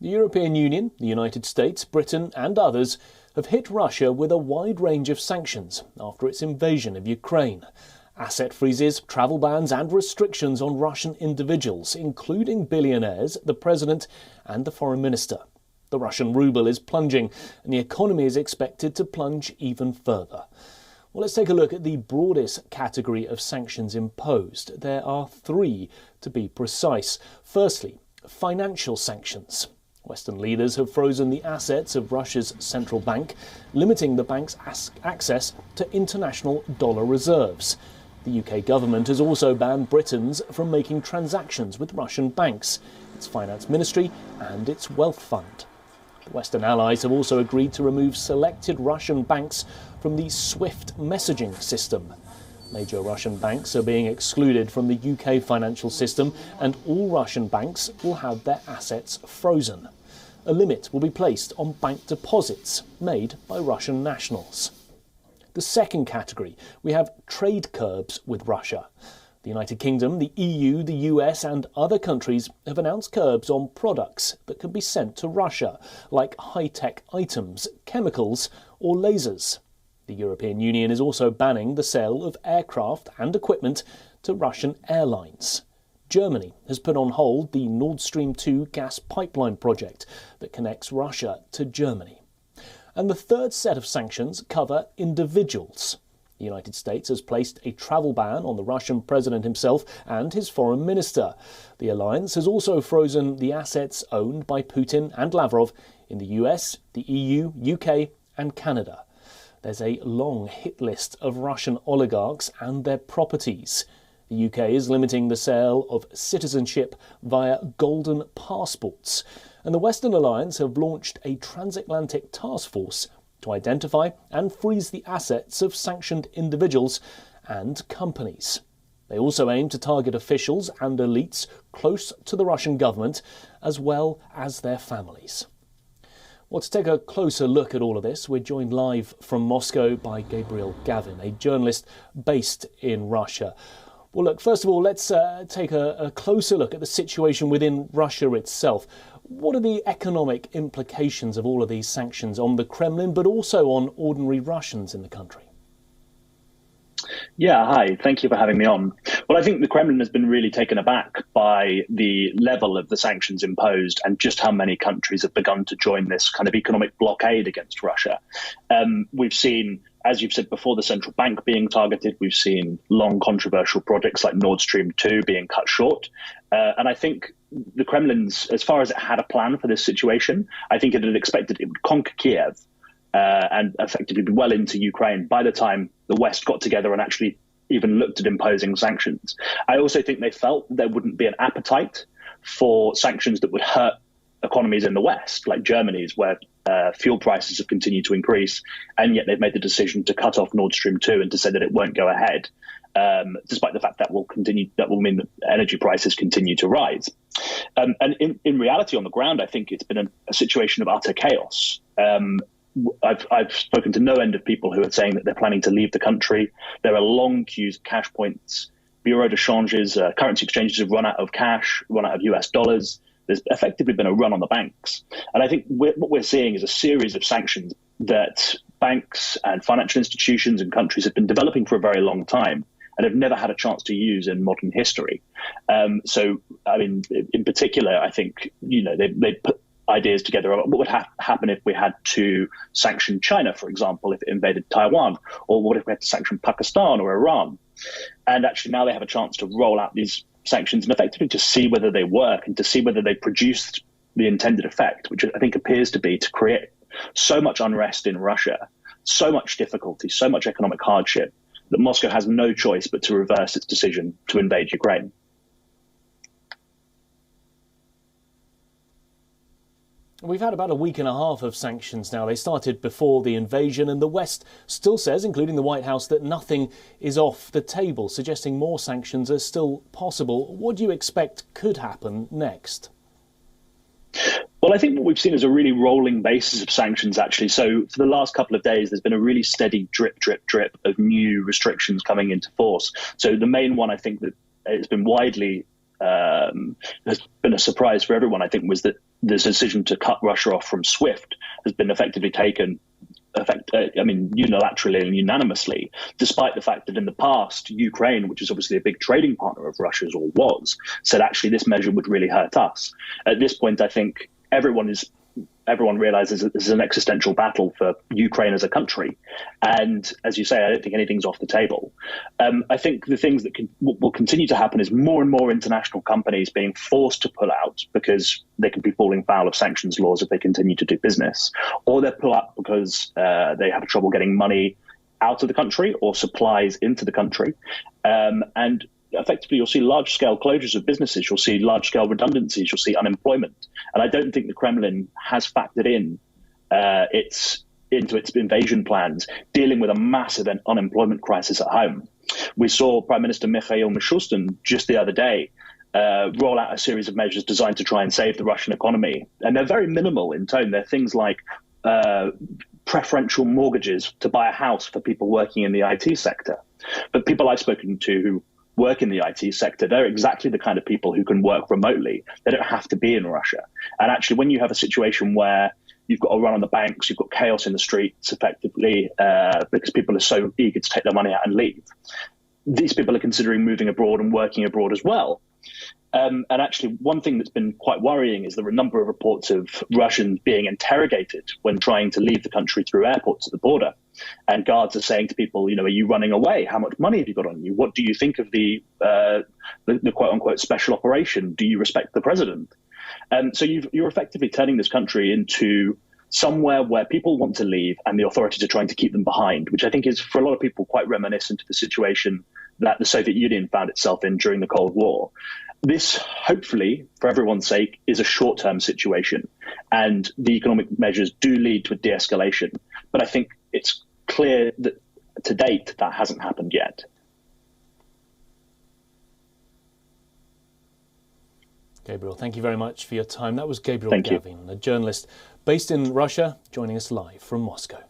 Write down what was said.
The European Union, the United States, Britain and others have hit Russia with a wide range of sanctions after its invasion of Ukraine. Asset freezes, travel bans and restrictions on Russian individuals, including billionaires, the president and the foreign minister. The Russian ruble is plunging and the economy is expected to plunge even further. Well, let's take a look at the broadest category of sanctions imposed. There are three, to be precise. Firstly, financial sanctions. Western leaders have frozen the assets of Russia's central bank, limiting the bank's access to international dollar reserves. The UK government has also banned Britain's from making transactions with Russian banks, its finance ministry and its wealth fund. The Western allies have also agreed to remove selected Russian banks from the SWIFT messaging system. Major Russian banks are being excluded from the UK financial system and all Russian banks will have their assets frozen. A limit will be placed on bank deposits made by Russian nationals. The second category, we have trade curbs with Russia. The United Kingdom, the EU, the US and other countries have announced curbs on products that can be sent to Russia, like high-tech items, chemicals or lasers. The European Union is also banning the sale of aircraft and equipment to Russian airlines. Germany has put on hold the Nord Stream 2 gas pipeline project that connects Russia to Germany. And the third set of sanctions cover individuals. The United States has placed a travel ban on the Russian president himself and his foreign minister. The alliance has also frozen the assets owned by Putin and Lavrov in the US, the EU, UK and Canada. There's a long hit list of Russian oligarchs and their properties. The UK is limiting the sale of citizenship via golden passports. And the Western Alliance have launched a transatlantic task force to identify and freeze the assets of sanctioned individuals and companies. They also aim to target officials and elites close to the Russian government, as well as their families. Well, to take a closer look at all of this, we're joined live from Moscow by Gabriel Gavin, a journalist based in Russia. Well, look, first of all, let's take a closer look at the situation within Russia itself. What are the economic implications of all of these sanctions on the Kremlin, but also on ordinary Russians in the country? Yeah, hi. Thank you for having me on. Well, I think the Kremlin has been really taken aback by the level of the sanctions imposed and just how many countries have begun to join this kind of economic blockade against Russia. We've seen, as you've said before, the central bank being targeted. We've seen long controversial projects like Nord Stream 2 being cut short. And I think the Kremlin's, as far as it had a plan for this situation, I think it had expected it would conquer Kiev and effectively be well into Ukraine by the time the West got together and actually even looked at imposing sanctions. I also think they felt there wouldn't be an appetite for sanctions that would hurt economies in the West, like Germany's, where fuel prices have continued to increase, and yet they've made the decision to cut off Nord Stream 2 and to say that it won't go ahead, despite the fact that will mean that energy prices continue to rise. And in reality, on the ground, I think it's been a situation of utter chaos. I've spoken to no end of people who are saying that they're planning to leave the country. There are long queues of cash points. Bureau de changes, currency exchanges have run out of cash, run out of US dollars. There's effectively been a run on the banks. And I think what we're seeing is a series of sanctions that banks and financial institutions and countries have been developing for a very long time and have never had a chance to use in modern history. So, I mean, in particular, I think, they put ideas together about what would happen if we had to sanction China, for example, if it invaded Taiwan, or what if we had to sanction Pakistan or Iran. And actually now they have a chance to roll out these sanctions and effectively to see whether they work and to see whether they produced the intended effect, which I think appears to be to create so much unrest in Russia, so much difficulty, so much economic hardship, that Moscow has no choice but to reverse its decision to invade Ukraine. We've had about a week and a half of sanctions now. They started before the invasion, and the West still says, including the White House, that nothing is off the table, suggesting more sanctions are still possible. What do you expect could happen next? Well, I think what we've seen is a really rolling basis of sanctions, actually. So for the last couple of days, there's been a really steady drip, drip, drip of new restrictions coming into force. So the main one, I think, that has been widely has been a surprise for everyone, I think, was that the decision to cut Russia off from SWIFT has been effectively taken unilaterally and unanimously, despite the fact that in the past, Ukraine, which is obviously a big trading partner of Russia's, or was, said actually this measure would really hurt us. At this point, I think everyone realizes that this is an existential battle for Ukraine as a country. And as you say, I don't think anything's off the table. I think the things that will continue to happen is more and more international companies being forced to pull out because they could be falling foul of sanctions laws if they continue to do business, or they pull out because they have trouble getting money out of the country or supplies into the country. And effectively, you'll see large-scale closures of businesses. You'll see large-scale redundancies. You'll see unemployment. And I don't think the Kremlin has factored in into its invasion plans, dealing with a massive unemployment crisis at home. We saw Prime Minister Mikhail Mishustin just the other day roll out a series of measures designed to try and save the Russian economy. And they're very minimal in tone. They're things like preferential mortgages to buy a house for people working in the IT sector. But people I've spoken to who work in the IT sector, they're exactly the kind of people who can work remotely. They don't have to be in Russia. And actually, when you have a situation where you've got a run on the banks, you've got chaos in the streets, effectively, because people are so eager to take their money out and leave, these people are considering moving abroad and working abroad as well. And actually, one thing that's been quite worrying is there are a number of reports of Russians being interrogated when trying to leave the country through airports at the border. And guards are saying to people, are you running away? How much money have you got on you? What do you think of the quote unquote special operation? Do you respect the president? So you're effectively turning this country into somewhere where people want to leave and the authorities are trying to keep them behind, which I think is for a lot of people quite reminiscent of the situation that the Soviet Union found itself in during the Cold War. This, hopefully, for everyone's sake, is a short-term situation, and the economic measures do lead to a de-escalation. But I think it's clear that to date that hasn't happened yet. Gabriel, thank you very much for your time. That was Gabriel Gavin, a journalist based in Russia, joining us live from Moscow.